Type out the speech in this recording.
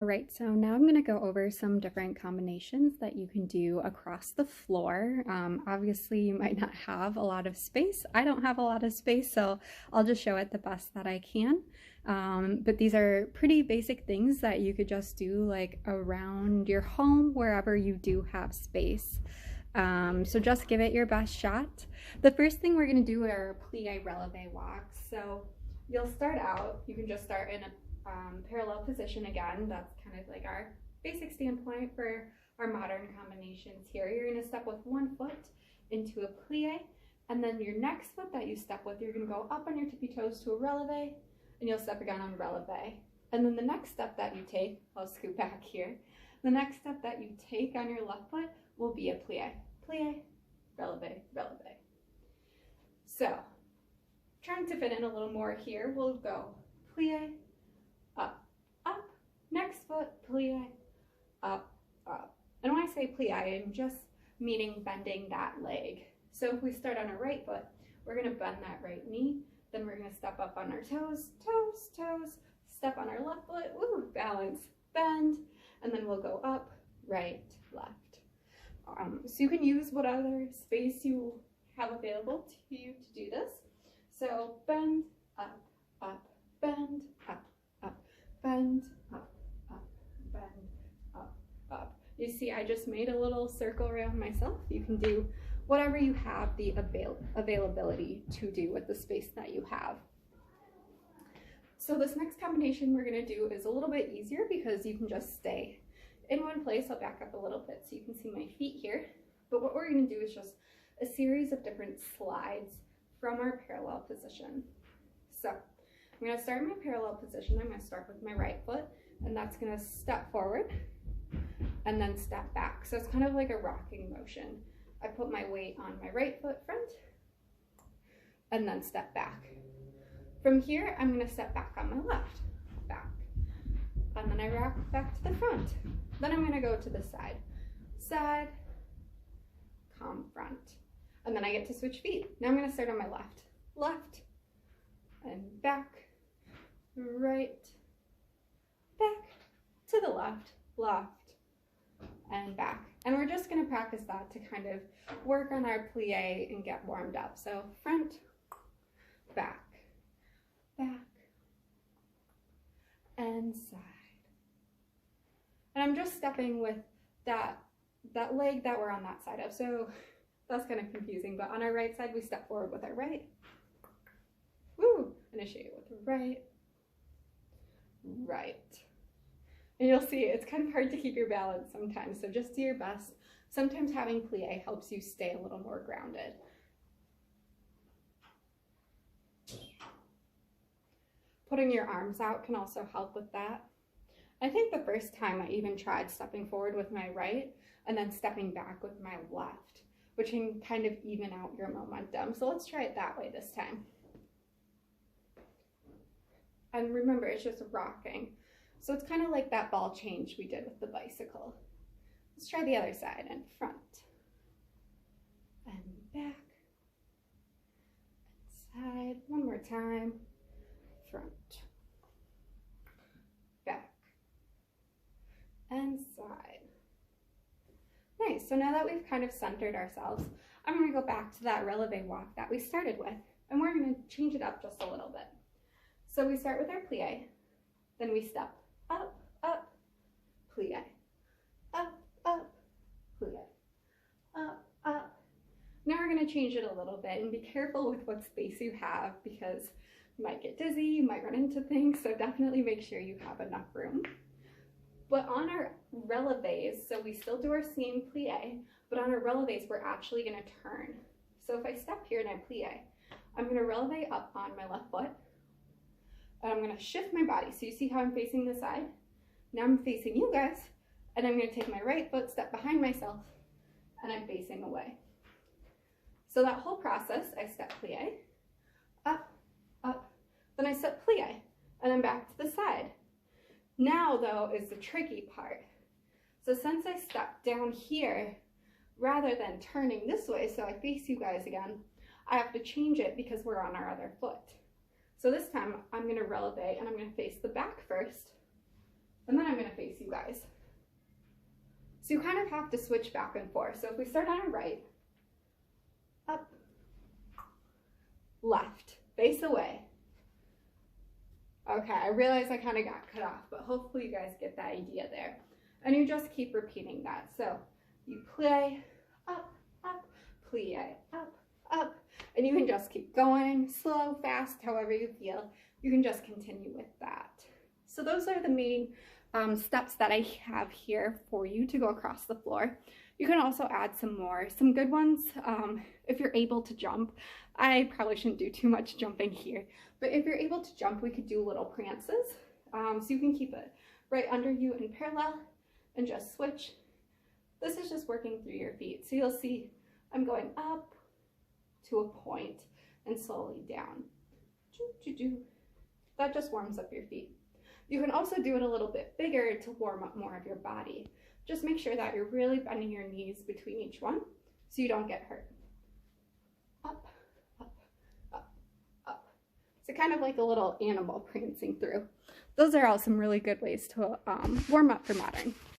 All right, so now I'm going to go over some different combinations that you can do across the floor. Obviously, you might not have a lot of space. I don't have a lot of space, so I'll just show it the best that I can. But these are pretty basic things that you could just do like around your home, wherever you do have space. So just give it your best shot. The first thing we're going to do are plie releve walks. So you'll start out, you can just start in a parallel position again. That's kind of like our basic standpoint for our modern combinations here. You're going to step with one foot into a plie, and then your next foot that you step with, you're going to go up on your tippy toes to a releve, and you'll step again on releve. And then the next step that you take, I'll scoot back here, the next step that you take on your left foot will be a plie, plie, releve, releve. So trying to fit in a little more here, we'll go plie, up, up, next foot, plie, up, up. And when I say plie, I'm just meaning bending that leg. So if we start on our right foot, we're gonna bend that right knee, then we're gonna step up on our toes, toes, toes, step on our left foot, woo, balance, bend, and then we'll go up, right, left. So you can use what other space you have available to you to do this. So bend, up, up, bend, up, bend, up, up, bend, up, up. You see, I just made a little circle around myself. You can do whatever you have the availability to do with the space that you have. So this next combination we're gonna do is a little bit easier because you can just stay in one place. I'll back up a little bit so you can see my feet here. But what we're gonna do is just a series of different slides from our parallel position. So I'm going to start in my parallel position. I'm going to start with my right foot, and that's going to step forward and then step back. So it's kind of like a rocking motion. I put my weight on my right foot front and then step back. From here, I'm going to step back on my left, back, and then I rock back to the front. Then I'm going to go to the side, side, come front, and then I get to switch feet. Now I'm going to start on my left, left, and back, right, back, to the left, left, and back. And we're just going to practice that to kind of work on our plie and get warmed up. So front, back, back, and side. And I'm just stepping with that leg that we're on that side of. So that's kind of confusing, but on our right side, we step forward with our right. Woo! Initiate with right, right. And you'll see it's kind of hard to keep your balance sometimes, so just do your best. Sometimes having plie helps you stay a little more grounded. Putting your arms out can also help with that. I think the first time I even tried stepping forward with my right and then stepping back with my left, which can kind of even out your momentum. So let's try it that way this time. And remember, it's just rocking. So it's kind of like that ball change we did with the bicycle. Let's try the other side, and front, and back, and side. One more time, front, back, and side. Nice, so now that we've kind of centered ourselves, I'm gonna go back to that releve walk that we started with, and we're gonna change it up just a little bit. So we start with our plie, then we step up, up, plie, up, up, plie, up, up. Now we're going to change it a little bit, and be careful with what space you have because you might get dizzy, you might run into things, so definitely make sure you have enough room. But on our releves, so we still do our same plie, but on our releves, we're actually going to turn. So if I step here and I plie, I'm going to releve up on my left foot, and I'm going to shift my body. So you see how I'm facing the side? Now I'm facing you guys, and I'm going to take my right foot, step behind myself, and I'm facing away. So that whole process, I step plie, up, up, then I step plie, and I'm back to the side. Now though is the tricky part. So since I stepped down here, rather than turning this way so I face you guys again, I have to change it because we're on our other foot. So this time I'm going to releve and I'm going to face the back first, And then I'm going to face you guys. So you kind of have to switch back and forth. So if we start on our right, up, left, face away. Okay, I realize I kind of got cut off, but hopefully you guys get that idea there. And you just keep repeating that. So you plie, up, plie, up, and you can just keep going, slow, fast, however you feel. You can just continue with that. So those are the main steps that I have here for you to go across the floor. You can also add some good ones. If you're able to jump, I probably shouldn't do too much jumping here, but if you're able to jump, we could do little prances. So you can keep it right under you in parallel and just switch. This is just working through your feet. So you'll see I'm going up to a point and slowly down. That just warms up your feet. You can also do it a little bit bigger to warm up more of your body. Just make sure that you're really bending your knees between each one so you don't get hurt. Up, up, up, up. So kind of like a little animal prancing through. Those are all some really good ways to warm up for modern.